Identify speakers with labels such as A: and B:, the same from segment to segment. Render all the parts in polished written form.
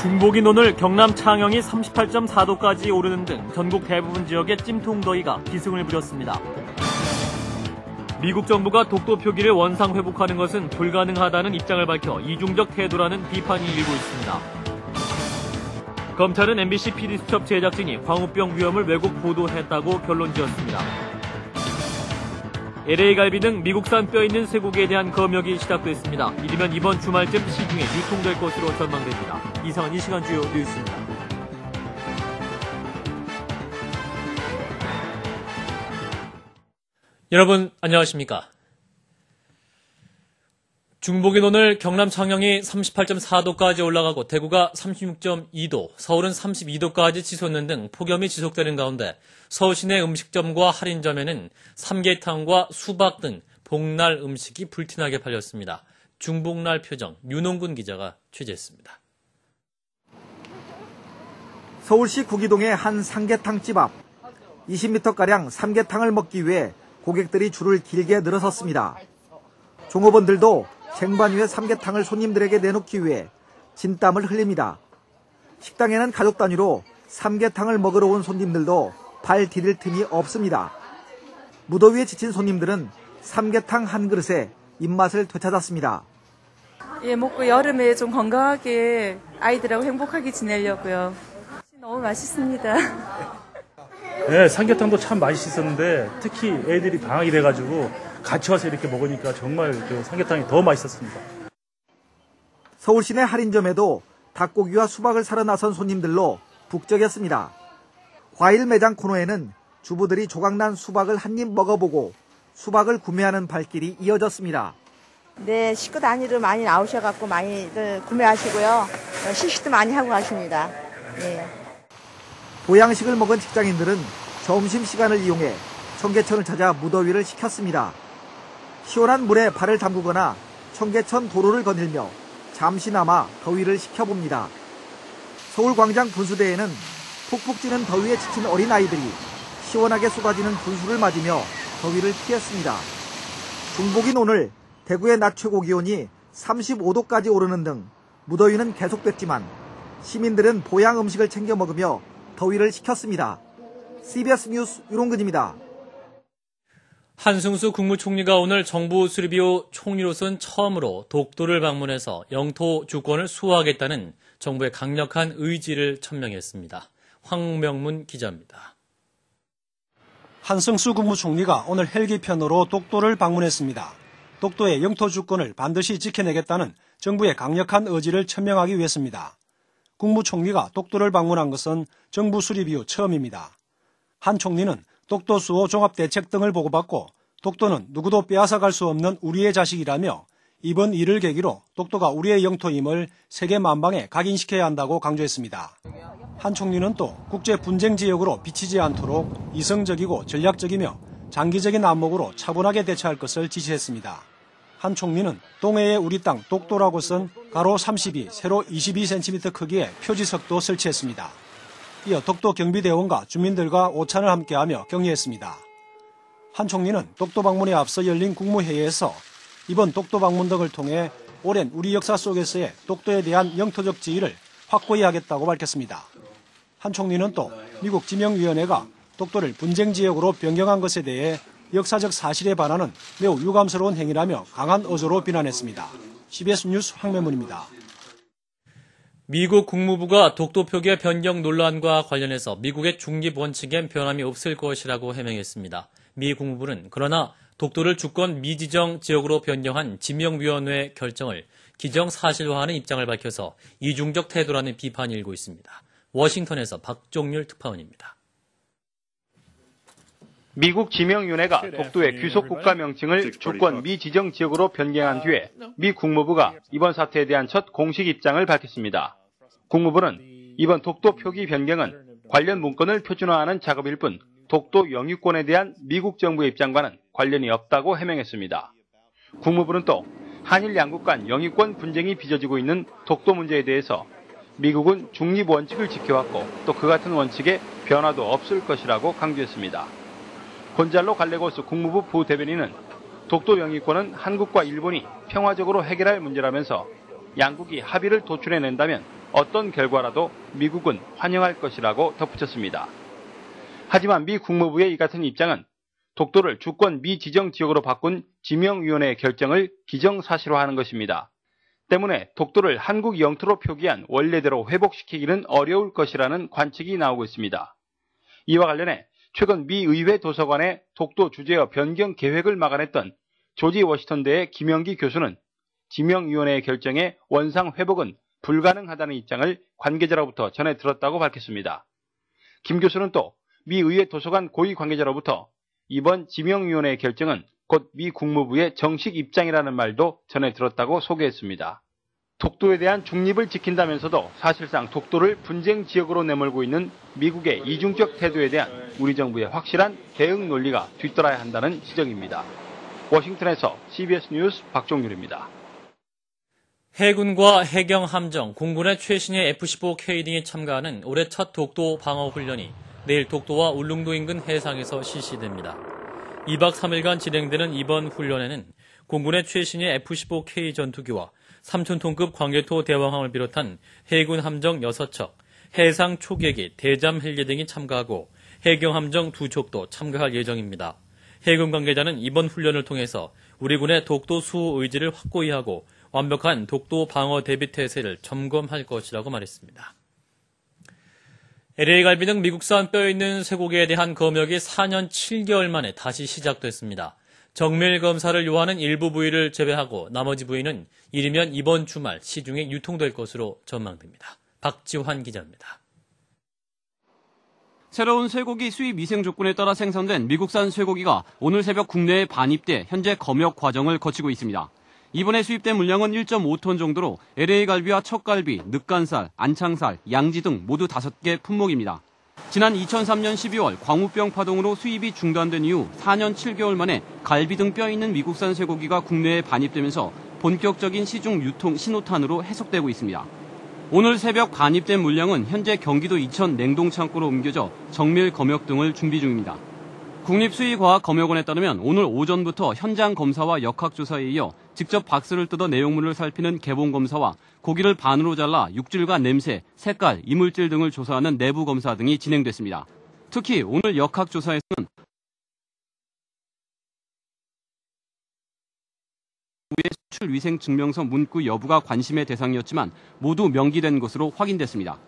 A: 중복인 오늘 경남 창녕이 38.4도까지 오르는 등 전국 대부분 지역에 찜통더위가 기승을 부렸습니다. 미국 정부가 독도 표기를 원상 회복하는 것은 불가능하다는 입장을 밝혀 이중적 태도라는 비판이 일고 있습니다. 검찰은 MBC PD수첩 제작진이 광우병 위험을 왜곡 보도했다고 결론지었습니다. LA갈비 등 미국산 뼈 있는 쇠고기에 대한 검역이 시작됐습니다. 이르면 이번 주말쯤 시중에 유통될 것으로 전망됩니다. 이상은 이 시간 주요 뉴스입니다. 여러분 안녕하십니까? 중복인 오늘 경남 창녕이 38.4도까지 올라가고 대구가 36.2도, 서울은 32도까지 치솟는 등 폭염이 지속되는 가운데 서울 시내 음식점과 할인점에는 삼계탕과 수박 등 복날 음식이 불티나게 팔렸습니다. 중복날 표정 윤홍근 기자가 취재했습니다.
B: 서울시 구기동의 한 삼계탕집 앞 20m가량 삼계탕을 먹기 위해 고객들이 줄을 길게 늘어섰습니다. 종업원들도 쟁반 위에 삼계탕을 손님들에게 내놓기 위해 진땀을 흘립니다. 식당에는 가족 단위로 삼계탕을 먹으러 온 손님들도 발 디딜 틈이 없습니다. 무더위에 지친 손님들은 삼계탕 한 그릇에 입맛을 되찾았습니다.
C: 먹고 여름에 좀 건강하게 아이들하고 행복하게 지내려고요. 너무 맛있습니다.
D: 네, 삼계탕도 참 맛있었는데 특히 애들이 방학이 돼가지고 같이 와서 이렇게 먹으니까 정말 삼계탕이 더 맛있었습니다.
B: 서울 시내 할인점에도 닭고기와 수박을 사러 나선 손님들로 북적였습니다. 과일 매장 코너에는 주부들이 조각난 수박을 한 입 먹어보고 수박을 구매하는 발길이 이어졌습니다.
E: 네, 식구 단위로 많이 나오셔갖고 많이들 구매하시고요. 시식도 많이 하고 가십니다. 네.
B: 보양식을 먹은 직장인들은 점심시간을 이용해 청계천을 찾아 무더위를 식혔습니다. 시원한 물에 발을 담그거나 청계천 도로를 거닐며 잠시나마 더위를 식혀봅니다. 서울광장 분수대에는 푹푹 찌는 더위에 지친 어린아이들이 시원하게 쏟아지는 분수를 맞으며 더위를 피했습니다. 중복인 오늘 대구의 낮 최고 기온이 35도까지 오르는 등 무더위는 계속됐지만 시민들은 보양 음식을 챙겨 먹으며 더위를 식혔습니다. CBS 뉴스 윤홍근입니다.
A: 한승수 국무총리가 오늘 정부 수립 이후 총리로선 처음으로 독도를 방문해서 영토 주권을 수호하겠다는 정부의 강력한 의지를 천명했습니다. 황명문 기자입니다.
F: 한승수 국무총리가 오늘 헬기 편으로 독도를 방문했습니다. 독도의 영토 주권을 반드시 지켜내겠다는 정부의 강력한 의지를 천명하기 위해서입니다. 국무총리가 독도를 방문한 것은 정부 수립 이후 처음입니다. 한 총리는 독도 수호 종합대책 등을 보고받고 독도는 누구도 빼앗아갈 수 없는 우리의 자식이라며 이번 일을 계기로 독도가 우리의 영토임을 세계 만방에 각인시켜야 한다고 강조했습니다. 한 총리는 또 국제 분쟁 지역으로 비치지 않도록 이성적이고 전략적이며 장기적인 안목으로 차분하게 대처할 것을 지시했습니다. 한 총리는 동해의 우리 땅 독도라고 쓴 가로 32, 세로 22cm 크기의 표지석도 설치했습니다. 이어 독도 경비대원과 주민들과 오찬을 함께하며 격려했습니다. 한 총리는 독도 방문에 앞서 열린 국무회의에서 이번 독도 방문 등을 통해 오랜 우리 역사 속에서의 독도에 대한 영토적 지위를 확고히 하겠다고 밝혔습니다. 한 총리는 또 미국 지명위원회가 독도를 분쟁지역으로 변경한 것에 대해 역사적 사실에 반하는 매우 유감스러운 행위라며 강한 어조로 비난했습니다. CBS 뉴스 황명문입니다.
A: 미국 국무부가 독도 표기의 변경 논란과 관련해서 미국의 중립 원칙엔 변함이 없을 것이라고 해명했습니다. 미 국무부는 그러나 독도를 주권 미지정 지역으로 변경한 지명위원회 결정을 기정사실화하는 입장을 밝혀서 이중적 태도라는 비판이 일고 있습니다. 워싱턴에서 박종률 특파원입니다.
G: 미국 지명위원회가 독도의 귀속국가 명칭을 주권 미지정 지역으로 변경한 뒤에 미 국무부가 이번 사태에 대한 첫 공식 입장을 밝혔습니다. 국무부는 이번 독도 표기 변경은 관련 문건을 표준화하는 작업일 뿐 독도 영유권에 대한 미국 정부의 입장과는 관련이 없다고 해명했습니다. 국무부는 또 한일 양국 간 영유권 분쟁이 빚어지고 있는 독도 문제에 대해서 미국은 중립 원칙을 지켜왔고 또 그 같은 원칙에 변화도 없을 것이라고 강조했습니다. 곤잘로 갈레고스 국무부 부대변인은 독도 영유권은 한국과 일본이 평화적으로 해결할 문제라면서 양국이 합의를 도출해낸다면 어떤 결과라도 미국은 환영할 것이라고 덧붙였습니다. 하지만 미 국무부의 이 같은 입장은 독도를 주권 미지정 지역으로 바꾼 지명위원회의 결정을 기정사실화하는 것입니다. 때문에 독도를 한국 영토로 표기한 원래대로 회복시키기는 어려울 것이라는 관측이 나오고 있습니다. 이와 관련해 최근 미 의회 도서관의 독도 주재어 변경 계획을 막아냈던 조지 워싱턴대의 김영기 교수는 지명위원회의 결정에 원상 회복은 불가능하다는 입장을 관계자로부터 전해 들었다고 밝혔습니다. 김 교수는 또 미 의회 도서관 고위 관계자로부터 이번 지명위원회의 결정은 곧 미 국무부의 정식 입장이라는 말도 전해 들었다고 소개했습니다. 독도에 대한 중립을 지킨다면서도 사실상 독도를 분쟁 지역으로 내몰고 있는 미국의 이중적 태도에 대한 우리 정부의 확실한 대응 논리가 뒤따라야 한다는 지적입니다. 워싱턴에서 CBS 뉴스 박종률입니다.
A: 해군과 해경 함정, 공군의 최신의 F-15K 등이 참가하는 올해 첫 독도 방어 훈련이 내일 독도와 울릉도 인근 해상에서 실시됩니다. 2박 3일간 진행되는 이번 훈련에는 공군의 최신의 F-15K 전투기와 3,000톤급 광개토 대왕함을 비롯한 해군 함정 6척, 해상 초계기, 대잠 헬기 등이 참가하고 해경 함정 2척도 참가할 예정입니다. 해군 관계자는 이번 훈련을 통해서 우리 군의 독도 수호 의지를 확고히 하고 완벽한 독도 방어 대비 태세를 점검할 것이라고 말했습니다. LA갈비 등 미국산 뼈 있는 쇠고기에 대한 검역이 4년 7개월 만에 다시 시작됐습니다. 정밀 검사를 요하는 일부 부위를 제외하고 나머지 부위는 이르면 이번 주말 시중에 유통될 것으로 전망됩니다. 박지환 기자입니다.
H: 새로운 쇠고기 수입 위생 조건에 따라 생산된 미국산 쇠고기가 오늘 새벽 국내에 반입돼 현재 검역 과정을 거치고 있습니다. 이번에 수입된 물량은 1.5톤 정도로 LA갈비와 척갈비, 늑간살, 안창살, 양지 등 모두 5개 품목입니다. 지난 2003년 12월 광우병 파동으로 수입이 중단된 이후 4년 7개월 만에 갈비 등 뼈 있는 미국산 쇠고기가 국내에 반입되면서 본격적인 시중 유통 신호탄으로 해석되고 있습니다. 오늘 새벽 반입된 물량은 현재 경기도 이천 냉동창고로 옮겨져 정밀 검역 등을 준비 중입니다. 국립수의과학검역원에 따르면 오늘 오전부터 현장 검사와 역학조사에 이어 직접 박스를 뜯어 내용물을 살피는 개봉검사와 고기를 반으로 잘라 육질과 냄새, 색깔, 이물질 등을 조사하는 내부검사 등이 진행됐습니다. 특히 오늘 역학조사에서는 수출위생증명서 문구 여부가 관심의 대상이었지만 모두 명기된 것으로 확인됐습니다.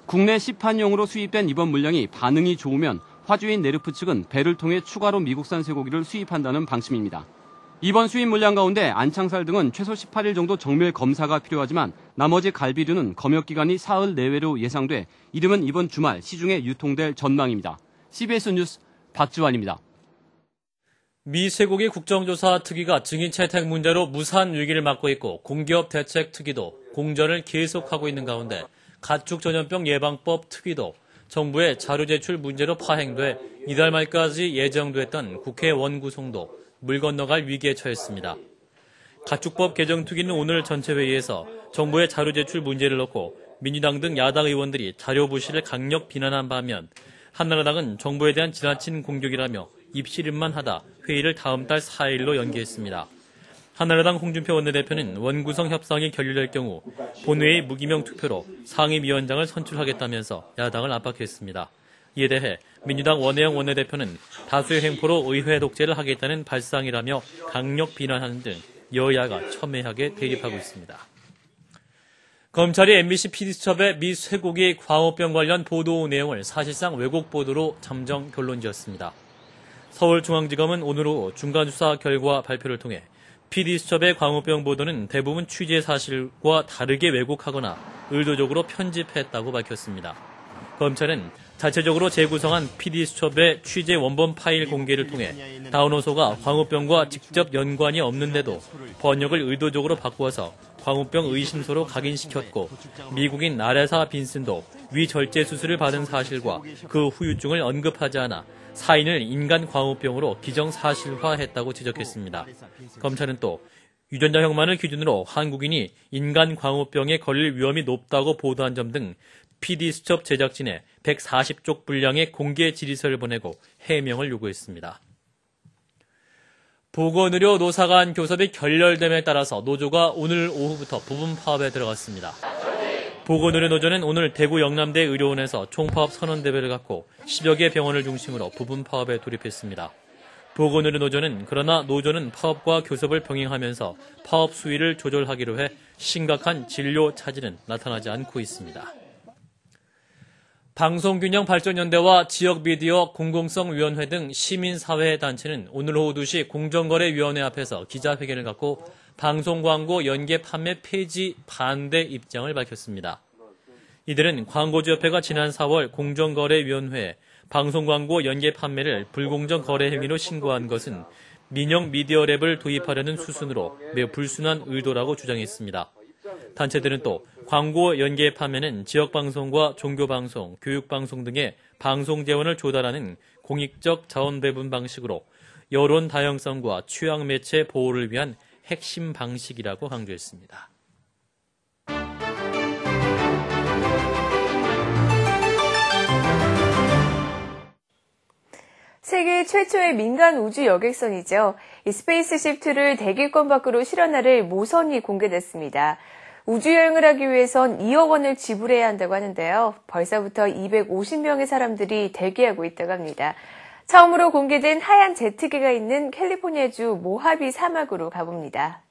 H: 국내 시판용으로 수입된 이번 물량이 반응이 좋으면 화주인 네르프 측은 배를 통해 추가로 미국산 쇠고기를 수입한다는 방침입니다. 이번 수입 물량 가운데 안창살 등은 최소 18일 정도 정밀 검사가 필요하지만 나머지 갈비류는 검역 기간이 사흘 내외로 예상돼 이르면 이번 주말 시중에 유통될 전망입니다. CBS 뉴스 박지환입니다.
A: 미 쇠고기 국정조사 특위가 증인 채택 문제로 무산 위기를 맞고 있고 공기업 대책 특위도 공전을 계속하고 있는 가운데 가축전염병 예방법 특위도 정부의 자료 제출 문제로 파행돼 이달 말까지 예정됐던 국회 원구성도 물 건너갈 위기에 처했습니다. 가축법 개정 특위는 오늘 전체 회의에서 정부의 자료 제출 문제를 놓고 민주당 등 야당 의원들이 자료 부실을 강력 비난한 반면 한나라당은 정부에 대한 지나친 공격이라며 입씨름만 하다 회의를 다음 달 4일로 연기했습니다. 한나라당 홍준표 원내대표는 원구성 협상이 결렬될 경우 본회의 무기명 투표로 상임위원장을 선출하겠다면서 야당을 압박했습니다. 이에 대해 민주당 원혜영 원내대표는 다수의 횡포로 의회 독재를 하겠다는 발상이라며 강력 비난하는 등 여야가 첨예하게 대립하고 있습니다. 검찰이 MBC PD수첩의 미 쇠고기 광우병 관련 보도 내용을 사실상 왜곡 보도로 잠정 결론지었습니다. 서울중앙지검은 오늘 오후 중간조사 결과 발표를 통해 PD수첩의 광우병 보도는 대부분 취재 사실과 다르게 왜곡하거나 의도적으로 편집했다고 밝혔습니다. 검찰은 자체적으로 재구성한 PD수첩의 취재 원본 파일 공개를 통해 다운호소가 광우병과 직접 연관이 없는데도 번역을 의도적으로 바꾸어서 광우병 의심소로 각인시켰고 미국인 아레사 빈슨도 위절제 수술을 받은 사실과 그 후유증을 언급하지 않아 사인을 인간 광우병으로 기정사실화했다고 지적했습니다. 검찰은 또 유전자 혁만을 기준으로 한국인이 인간 광우병에 걸릴 위험이 높다고 보도한 점 등 PD수첩 제작진에 140쪽 분량의 공개 질의서를 보내고 해명을 요구했습니다. 보건의료 노사 간 교섭이 결렬됨에 따라서 노조가 오늘 오후부터 부분 파업에 들어갔습니다. 보건의료 노조는 오늘 대구 영남대 의료원에서 총파업 선언대회를 갖고 10여 개 병원을 중심으로 부분 파업에 돌입했습니다. 보건의료 노조는 그러나 노조는 파업과 교섭을 병행하면서 파업 수위를 조절하기로 해 심각한 진료 차질은 나타나지 않고 있습니다. 방송균형발전연대와 지역미디어 공공성위원회 등 시민사회단체는 오늘 오후 2시 공정거래위원회 앞에서 기자회견을 갖고 방송광고 연계 판매 폐지 반대 입장을 밝혔습니다. 이들은 광고주협회가 지난 4월 공정거래위원회에 방송광고 연계 판매를 불공정 거래 행위로 신고한 것은 민영 미디어랩을 도입하려는 수순으로 매우 불순한 의도라고 주장했습니다. 단체들은 또 광고 연계 판매는 지역방송과 종교방송, 교육방송 등의 방송 재원을 조달하는 공익적 자원 배분 방식으로 여론 다양성과 취향 매체 보호를 위한 핵심 방식이라고 강조했습니다.
I: 세계 최초의 민간 우주 여객선이죠. 이 스페이스십2를 대기권 밖으로 실어나를 모선이 공개됐습니다. 우주여행을 하기 위해선 2억 원을 지불해야 한다고 하는데요. 벌써부터 250명의 사람들이 대기하고 있다고 합니다. 처음으로 공개된 하얀 제트기가 있는 캘리포니아주 모하비 사막으로 가봅니다.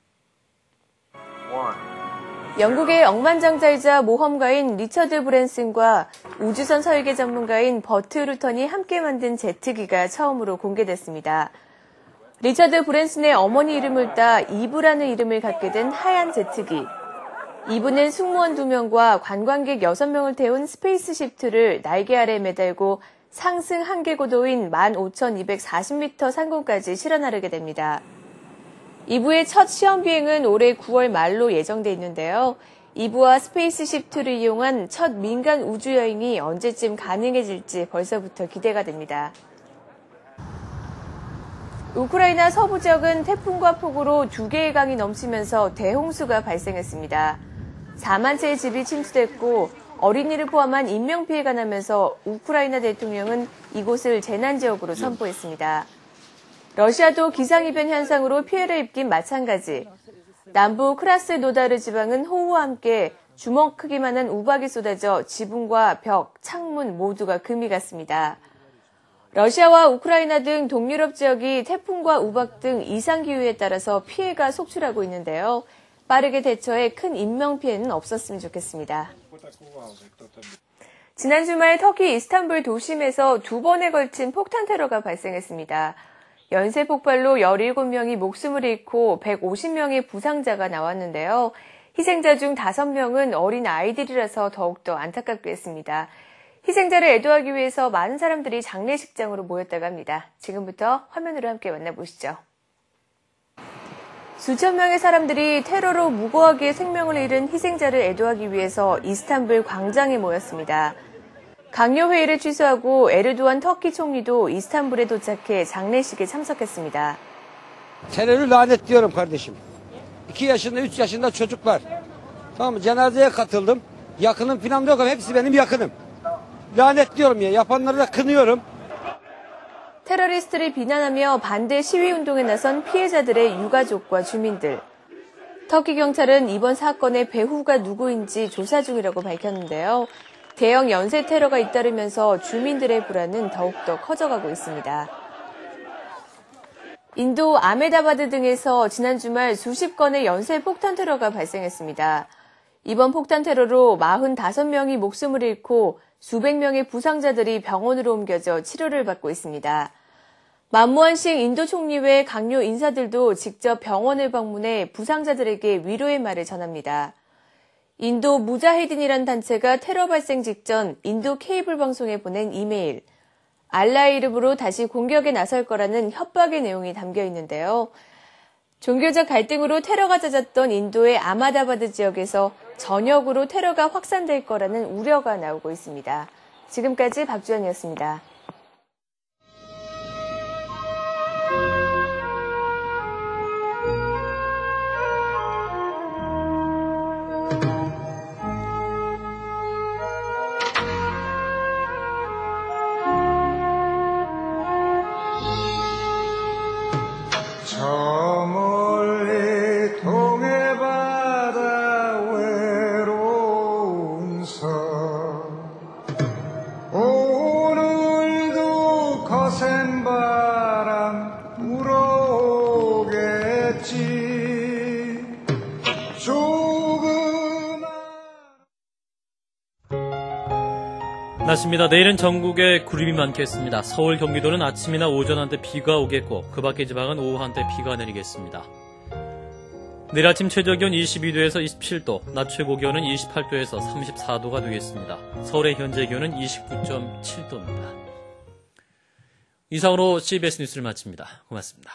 I: 영국의 억만장자이자 모험가인 리처드 브랜슨과 우주선 설계 전문가인 버트 루턴이 함께 만든 제트기가 처음으로 공개됐습니다. 리처드 브랜슨의 어머니 이름을 따 이브라는 이름을 갖게 된 하얀 제트기. 이브는 승무원 2명과 관광객 6명을 태운 스페이스십2를 날개 아래 매달고 상승 한계 고도인 15,240m 상공까지 실어나르게 됩니다. 이브의 첫 시험 비행은 올해 9월 말로 예정돼 있는데요. 이브와 스페이스십2를 이용한 첫 민간 우주 여행이 언제쯤 가능해질지 벌써부터 기대가 됩니다. 우크라이나 서부 지역은 태풍과 폭우로 2개의 강이 넘치면서 대홍수가 발생했습니다. 4만 채의 집이 침수됐고 어린이를 포함한 인명피해가 나면서 우크라이나 대통령은 이곳을 재난지역으로 선포했습니다. 러시아도 기상이변 현상으로 피해를 입긴 마찬가지. 남부 크라스노다르 지방은 호우와 함께 주먹 크기만한 우박이 쏟아져 지붕과 벽, 창문 모두가 금이 갔습니다. 러시아와 우크라이나 등 동유럽 지역이 태풍과 우박 등 이상기후에 따라서 피해가 속출하고 있는데요. 빠르게 대처해 큰 인명피해는 없었으면 좋겠습니다. 지난 주말 터키 이스탄불 도심에서 2번에 걸친 폭탄 테러가 발생했습니다. 연쇄 폭발로 17명이 목숨을 잃고 150명의 부상자가 나왔는데요. 희생자 중 5명은 어린 아이들이라서 더욱더 안타깝게 했습니다. 희생자를 애도하기 위해서 많은 사람들이 장례식장으로 모였다고 합니다. 지금부터 화면으로 함께 만나보시죠. 수천 명의 사람들이 테러로 무고하게 생명을 잃은 희생자를 애도하기 위해서 이스탄불 광장에 모였습니다. 강요회의를 취소하고 에르도안 터키 총리도 이스탄불에 doçak해 장례식에 참석했습니다.
J: Terörü lanetliyorum kardeşim. 2 yaşında, 3 yaşında çocuklar. Tamam mı? Cenazeye katıldım. Yakınım falan yok ama hepsi benim yakınım. Lanetliyorum ya. Yapanları da kınıyorum.
I: 테러리스트를 비난하며 반대 시위운동에 나선 피해자들의 유가족과 주민들. 터키 경찰은 이번 사건의 배후가 누구인지 조사 중이라고 밝혔는데요. 대형 연쇄 테러가 잇따르면서 주민들의 불안은 더욱더 커져가고 있습니다. 인도 아메다바드 등에서 지난 주말 수십 건의 연쇄 폭탄 테러가 발생했습니다. 이번 폭탄 테러로 45명이 목숨을 잃고 수백 명의 부상자들이 병원으로 옮겨져 치료를 받고 있습니다. 만모한 싱 인도 총리 외 강요 인사들도 직접 병원을 방문해 부상자들에게 위로의 말을 전합니다. 인도 무자헤딘이란 단체가 테러 발생 직전 인도 케이블 방송에 보낸 이메일, 알라의 이름으로 다시 공격에 나설 거라는 협박의 내용이 담겨 있는데요. 종교적 갈등으로 테러가 잦았던 인도의 아마다바드 지역에서 전역으로 테러가 확산될 거라는 우려가 나오고 있습니다. 지금까지 박주연이었습니다.
K: 저
A: 낮습니다. 내일은 전국에 구름이 많겠습니다. 서울, 경기도는 아침이나 오전 한때 비가 오겠고 그 밖의 지방은 오후 한때 비가 내리겠습니다. 내일 아침 최저기온 22도에서 27도, 낮 최고기온은 28도에서 34도가 되겠습니다. 서울의 현재 기온은 29.7도입니다. 이상으로 CBS 뉴스를 마칩니다. 고맙습니다.